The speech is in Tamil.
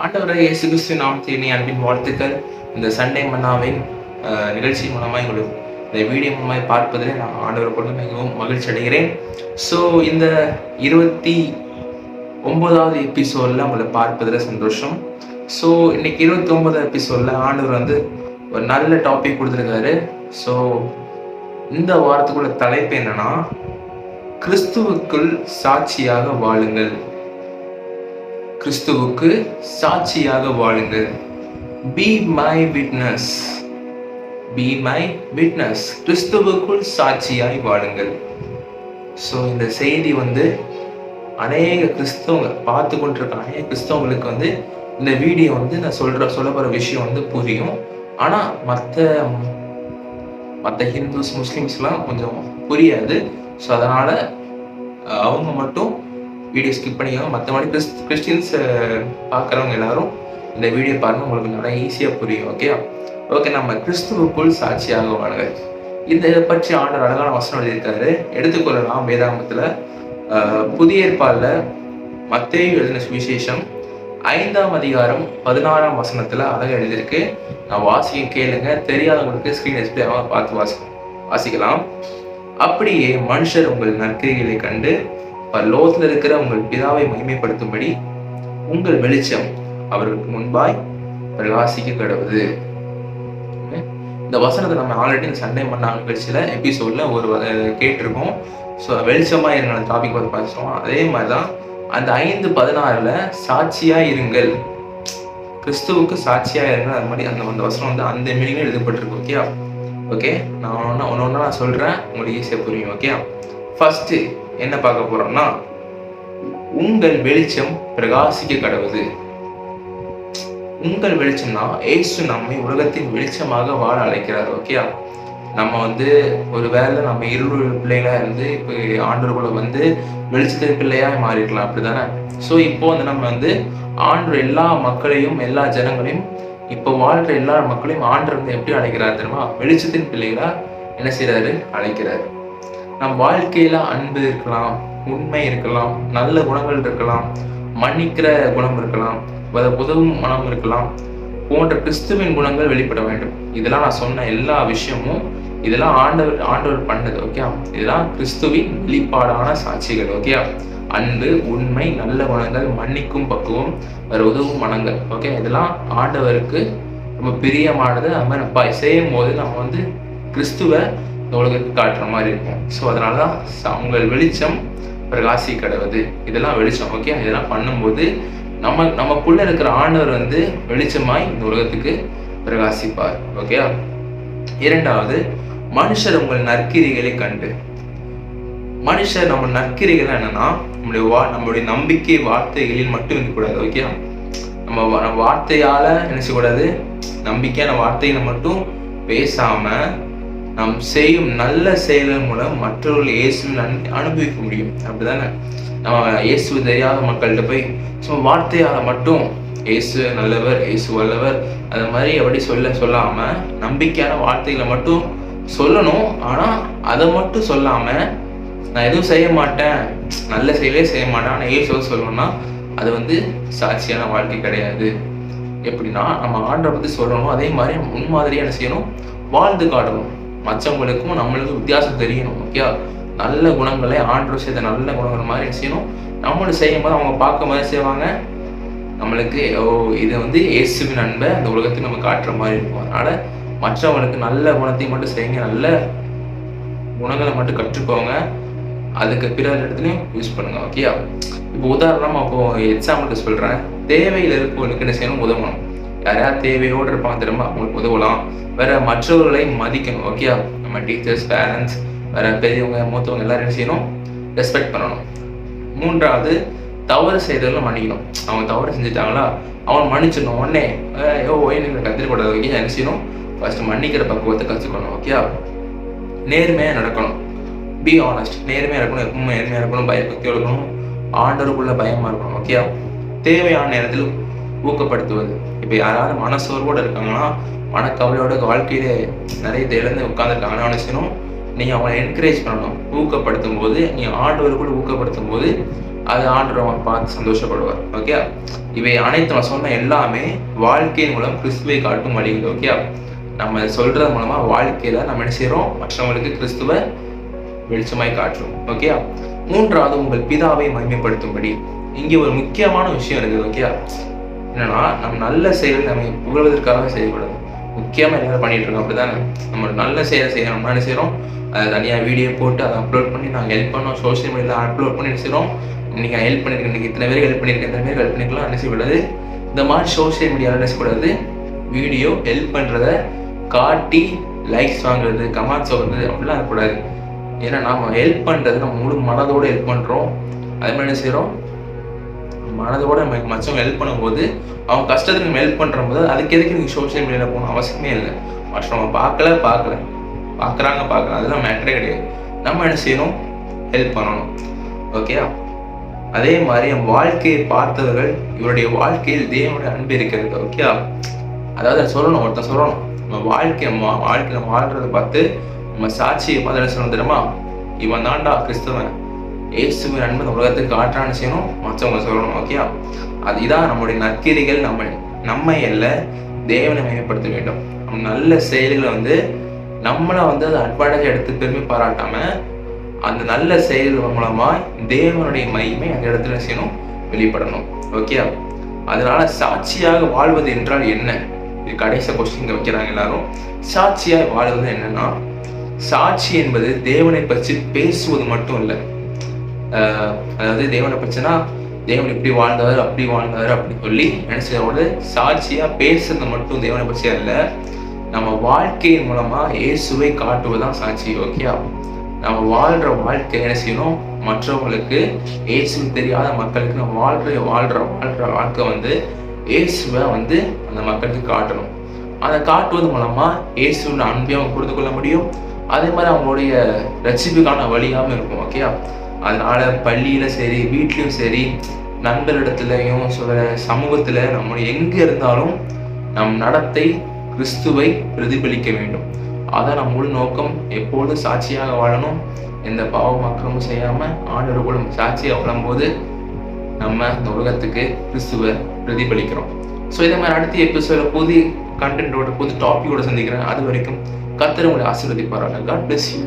ஆண்டவராகிய இயேசு கிறிஸ்துவின் நாமத்தில் இனி அன்பின் வாழ்த்துக்கள். இந்த சண்டே மன்னாவின் நிகழ்ச்சி மூலமாக எங்களுக்கு இந்த வீடியோ மூலமாக பார்ப்பதில் நான் ஆண்டவரை கொண்டு மிகவும் மகிழ்ச்சி அடைகிறேன். ஸோ இந்த 29வது எபிசோடில் உங்களை பார்ப்பதில் சந்தோஷம். ஸோ இன்னைக்கு 29வது எபிசோடில் ஆண்டவர் ஒரு நல்ல டாபிக் கொடுத்துருக்காரு. ஸோ இந்த வாரத்துக்குள்ள தலைப்பு என்னன்னா, கிறிஸ்துவுக்குள் சாட்சியாக வாழுங்கள். கிறிஸ்துவுக்கு சாட்சியாக வாழுங்கள். Be my witness. Be my witness. கிறிஸ்துவுக்குள் சாட்சியாய் வாழுங்கள். ஸோ இந்த செய்தி அநேக கிறிஸ்தவங்க பார்த்து கொண்டிருக்க அநேக கிறிஸ்தவங்களுக்கு இந்த வீடியோ நான் சொல்ல போகிற விஷயம் புரியும். ஆனால் மற்ற ஹிந்துஸ் முஸ்லீம்ஸ்லாம் கொஞ்சம் புரியாது. ஸோ அதனால் அவங்க மட்டும் வீடியோ ஸ்கிப் பண்ணிக்கோங்க. மற்றபடி கிறிஸ்டின்ஸ் பார்க்குறவங்க எல்லாரும் இந்த வீடியோ பாருங்கள், உங்களுக்கு நல்லா ஈஸியாக புரியும். ஓகே, நம்ம கிறிஸ்துவுக்குள் சாட்சியாக வாழுங்க. இதை பற்றி ஆண்டவர் அழகான வசனம் எழுதியிருக்காரு. எடுத்துக்கொள்ளலாம். வேதாகமத்தில் புதிய ஏற்பாடில் மத்தேயு எழுதின சுவிசேஷம் 5ஆம் அதிகாரம் 16ஆம் வசனத்தில் அழகாக எழுதியிருக்கு. நான் வாசிக்க கேளுங்க. தெரியாதவங்களுக்கு ஸ்க்ரீன் டிஸ்பிளே பார்த்து வாசிக்கலாம். அப்படியே மனுஷர் உங்கள் நற்கிரிகளை கண்டு பரலோகத்தில் இருக்கிற உங்கள் பிதாவை மகிமைப்படுத்தும்படி உங்கள் வெளிச்சம் அவர்களுக்கு முன்பாய் பிரகாசிக்க கடவுது. இந்த வசனத்தை நம்ம ஆல்ரெடி இந்த சண்டே மன்னா நிகழ்ச்சியில எபிசோட்ல ஒரு கேட்டிருக்கோம். ஸோ வெளிச்சமா இருங்க டாபிக் பேசுவோம். அதே மாதிரிதான் அந்த 5:16 சாட்சியா இருங்கள், கிறிஸ்துவுக்கு சாட்சியா இருங்க. அது மாதிரி அந்த வசனம் அந்த மீனிங்ல எழுதப்பட்டிருக்கு. ஓகே, நான் ஒன்று நான் சொல்றேன், உங்களுக்கு ஈஸியாக புரியும். ஃபர்ஸ்ட் என்ன பார்க்க போறோம்னா, உங்கள் வெளிச்சம் பிரகாசிக்க கடவுது. உங்கள் வெளிச்சம்னா ஏசு நம்மை உலகத்தின் வெளிச்சமாக வாழ அழைக்கிறார். நம்ம ஒரு வேளை நம்ம இருள் பிள்ளைகளா இருந்து இப்போ ஆண்டவர்களை வெளிச்சத்தின் பிள்ளையா மாறிக்கலாம், அப்படிதானே? ஸோ இப்போ நம்ம ஆண்டவர் எல்லா மக்களையும் எல்லா ஜனங்களையும் இப்போ வாழ்ற எல்லா மக்களையும் ஆண்டவர் எப்படி அழைக்கிறார் தெரியுமா? வெளிச்சத்தின் பிள்ளைகளா என்ன செய்யறாரு? அழைக்கிறாரு. நம் வாழ்க்கையில அன்பு இருக்கலாம், உண்மை இருக்கலாம், நல்ல குணங்கள் இருக்கலாம், மன்னிக்கிற குணம் இருக்கலாம், உதவும் மனம் இருக்கலாம், போன்ற கிறிஸ்துவின் குணங்கள் வெளிப்பட வேண்டும். இதெல்லாம் நான் சொன்ன எல்லா விஷயமும் இதெல்லாம் ஆண்டவர் பண்ணது. இதெல்லாம் கிறிஸ்துவின் வெளிப்பாடான சாட்சிகள். அன்பு, உண்மை, நல்ல குணங்கள், மன்னிக்கும் பக்குவம், உதவும் மனங்கள். இதெல்லாம் ஆண்டவருக்கு ரொம்ப பிரியமானது. அது மாதிரி நம்ம செய்யும் போது நம்ம கிறிஸ்துவ இந்த உலகத்துக்கு காட்டுற மாதிரி இருக்கும். ஸோ அதனாலதான் உங்கள் வெளிச்சம் பிரகாசி கடவுது. இதெல்லாம் வெளிச்சம். இதெல்லாம் பண்ணும்போது நமக்குள்ள இருக்கிற ஆண்டவர் வெளிச்சமாய் இந்த உலகத்துக்கு பிரகாசிப்பார். இரண்டாவது, மனுஷர் உங்கள் நற்கிரிகளை கண்டு. மனுஷர் நம்ம நற்கிரிகள் என்னன்னா, நம்மளுடைய நம்பிக்கை வார்த்தைகளில் மட்டும் இருக்கக்கூடாது. நம்ம வார்த்தையால என்ன செய்யக்கூடாது? நம்பிக்கையான வார்த்தைகளை மட்டும் பேசாம நாம் செய்யும் நல்ல செயல்கள் மூலம் மற்றவர்கள் இயேசுவின் அனுபவிக்க முடியும், அப்படிதானே? நம்ம இயேசு தெரியாத மக்கள்கிட்ட போய் சும்மா வார்த்தையால மட்டும் இயேசு நல்லவர், இயேசு வல்லவர் அது மாதிரி எப்படி சொல்லாம நம்பிக்கையான வார்த்தைகளை மட்டும் சொல்லணும். ஆனா அதை மட்டும் சொல்லாம நான் எதுவும் செய்ய மாட்டேன், நல்ல செயலே செய்ய மாட்டேன், ஆனால் இயேசுவை சொல்லணும்னா அது சாட்சியான வாழ்க்கை கிடையாது. எப்படின்னா, நம்ம ஆண்டரை பத்தி சொல்லணும், அதே மாதிரி முன்மாதிரியா என்ன செய்யணும்? வாழ்ந்து காட்டணும். மற்றவங்களுக்கும் நம்மளுக்கும் வித்தியாசம் தெரியணும். நல்ல குணங்களை ஆண்டவர் செய்த நல்ல குணங்கள் மாதிரி என்ன செய்யணும்? நம்மளும் செய்யும் போது அவங்க பார்க்க மாதிரி செய்வாங்க. நம்மளுக்கு இது இயேசுவின் அன்பை அந்த உலகத்துக்கு நம்ம காட்டுற மாதிரி இருக்கும். அதனால மற்றவங்களுக்கு நல்ல குணத்தை மட்டும் செய்யுங்க, நல்ல குணங்களை மட்டும் கற்றுக்கோங்க, அதுக்கு பிற இடத்துலையும் யூஸ் பண்ணுங்க. இப்போ உதாரணமா எக்ஸாம்பிளுக்கு சொல்றேன். தேவையில் இருப்பவங்களுக்கு என்ன செய்யணும்? உதவணும். யாரையாவது தேவையோடு இருப்பாங்க தெரியுமா? அவங்களுக்கு உதவலாம். வேற மற்றவர்களை மதிக்கணும். நம்ம டீச்சர்ஸ், பேரண்ட்ஸ், வேற பெரியவங்க, மூத்தவங்க எல்லாரும் என்ன செய்யணும்? ரெஸ்பெக்ட் பண்ணணும். மூன்றாவது, தவறு செய்தவர்களும் மன்னிக்கணும். அவங்க தவறு செஞ்சுட்டாங்களா, அவங்க மன்னிச்சிடணும். உடனே நீங்க கற்றுக்கூடாது. என்ன செய்யணும்? ஃபர்ஸ்ட் மன்னிக்கிற பக்குவத்தை கற்றுக்கணும். நேர்மையா நடக்கணும். Be honest. நேர்மையா இருக்கணும், எப்பவும் நேர்மையா இருக்கணும், பயபக்தியோட இருக்கணும், ஆண்டவருக்குள்ள பயமா இருக்கணும். தேவையான நேரத்தில் ஊக்கப்படுத்துவது. இப்போ யாராவது மனசோர்வோடு இருக்காங்கன்னா, மனக்கவலையோட வாழ்க்கையில நிறைய இழந்து உட்காந்துருக்காங்கன்னா என்ன செய்யணும்? நீ அவங்களை என்கரேஜ் பண்ணணும். ஊக்கப்படுத்தும் போது, நீ ஆண்டவருக்குள்ள ஊக்கப்படுத்தும் போது அது ஆண்டவர் பார்த்து சந்தோஷப்படுவார். ஓகே, இவை அனைத்து நான் சொன்ன எல்லாமே வாழ்க்கையின் மூலம் கிறிஸ்துவை காட்டும் வழிகள். ஓகே, நம்ம சொல்றது மூலமா வாழ்க்கையில நம்ம என்ன செய்யறோம், மற்றவங்களுக்கு கிறிஸ்துவ வெளிச்சமாய் காட்டுறோம். ஓகே, மூன்றாவது உங்கள் பிதாவை மகிமைப்படுத்தும்படி. இங்கே ஒரு முக்கியமான விஷயம் இருக்குது. ஓகே, என்னன்னா நம்ம நல்ல செயல் நம்ம புகழ்வதற்காக செய்யக்கூடாது. முக்கியமாக எல்லாரும் பண்ணிட்டு இருக்கோம், அப்படிதானே? நம்ம நல்ல செயலை செய்யணும்னா என்ன செய்யறோம், அதை தனியாக வீடியோ போட்டு அதை அப்லோட் பண்ணி நாங்கள் ஹெல்ப் பண்ணோம், சோஷியல் மீடியாவில் அப்லோட் பண்ணி என்ன செய்யறோம், இன்னைக்கு ஹெல்ப் பண்ணியிருக்கேன், இன்னைக்கு இத்தனை பேர் ஹெல்ப் பண்ணியிருக்கேன், இத்தனை பேர் ஹெல்ப் பண்ணிக்கலாம் என்ன செய்யக்கூடாது. இந்த மாதிரி சோஷியல் மீடியாவில் என்ன செய்யக்கூடாது, வீடியோ ஹெல்ப் பண்ணுறத காட்டி லைக்ஸ் வாங்குறது, கமெண்ட்ஸ் வாங்குறது அப்படிலாம் இருக்கக்கூடாது. ஏன்னா நம்ம ஹெல்ப் பண்ணுறது நம்ம முழு மனதோடு ஹெல்ப் பண்ணுறோம். அதே மாதிரி என்ன செய்கிறோம், மனதோட நம்ம மற்றவங்க ஹெல்ப் பண்ணும்போது அவங்க கஷ்டத்துக்கு நம்ம ஹெல்ப் பண்ணுற போது அதுக்கு எதுக்கு நீங்கள் சோஷியல் மீடியாவில் போகணும் அவசியமே இல்லை. மற்றவங்க பார்க்குறாங்க அதெல்லாம் மேட்டரே கிடையாது. நம்ம என்ன செய்யணும், ஹெல்ப் பண்ணணும். ஓகே, அதே மாதிரி என் வாழ்க்கையை பார்த்தவர்கள் இவருடைய வாழ்க்கையில் தேவனுடைய அன்பு இருக்கிறது. ஓகே, அதாவது சொல்லணும், ஒருத்தன் சொல்லணும் நம்ம வாழ்க்கையில வாழ்றதை பார்த்து நம்ம சாட்சியை பார்த்து என்ன சொல்லணும் தெரியுமா, இவன் தாண்டா கிறிஸ்தவன், இயேசுவின் அன்பு உலகத்துக்கு காட்டுறான்னு செய்யணும், மற்றவங்க சொல்லணும். ஓகே, இதான் நம்முடைய நற்கிரிகள். நம்ம அல்ல தேவனை மேம்படுத்த வேண்டும். நம்ம நல்ல செயல்களை நம்மளை அதை அட்வான்டேஜ் எடுத்து பெருமை பாராட்டாம அந்த நல்ல செயல்கள் மூலமா தேவனுடைய மகிமை அந்த இடத்துல செய்யணும், வெளிப்படணும். ஓகே, அதனால சாட்சியாக வாழ்வது என்றால் என்ன, இது கடைசி கொஸ்டின் வைக்கிறாங்க எல்லாரும். சாட்சியாக வாழ்வது என்னன்னா, சாட்சி என்பது தேவனை பற்றி பேசுவது மட்டும் இல்லை. அதாவது தேவனை பற்றினா தேவன் இப்படி வாழ்ந்தாரு அப்படி வாழ்ந்தாரு அப்படின்னு சொல்லி நினைச்சதோட சாட்சியா பேசுறது மட்டும் தேவனை பற்றி அல்ல, நம்ம வாழ்க்கையின் மூலமா இயேசுவை காட்டுவதுதான் சாட்சி. ஓகே, நம்ம வாழ்ற வாழ்க்கை என்ன செய்யணும், மற்றவங்களுக்கு இயேசு தெரியாத மக்களுக்கு நம்ம வாழ்ற வாழ்க்கை இயேசுவை அந்த மக்களுக்கு காட்டணும். அதை காட்டுவது மூலமா இயேசுவின் அன்பையும் அவங்க புரிந்து கொள்ள முடியும். அதே மாதிரி அவங்களுடைய ரட்சிப்புக்கான வழியாகவும் இருக்கும். ஓகே, அதனால பள்ளியில சரி, வீட்லயும் சரி, நண்பரிடத்துலையும் சமூகத்துல நம்ம எங்க இருந்தாலும் நம் நடத்தை கிறிஸ்துவை பிரதிபலிக்க வேண்டும். அதான் நம் முழு நோக்கம். எப்பொழுதும் சாட்சியாக வாழணும், எந்த பாவம் அக்கிரமும் செய்யாம ஆண்டவர்களும் சாட்சியாக வாழும்போது நம்ம இந்த உலகத்துக்கு கிறிஸ்துவை பிரதிபலிக்கிறோம். ஸோ இதே மாதிரி அடுத்த எபிசோட புது கண்டென்ட்டோட புது டாபிக்கோட சந்திக்கிறேன். அது வரைக்கும் கர்த்தர் உங்களை ஆசீர்வதிப்பாராக. God bless you.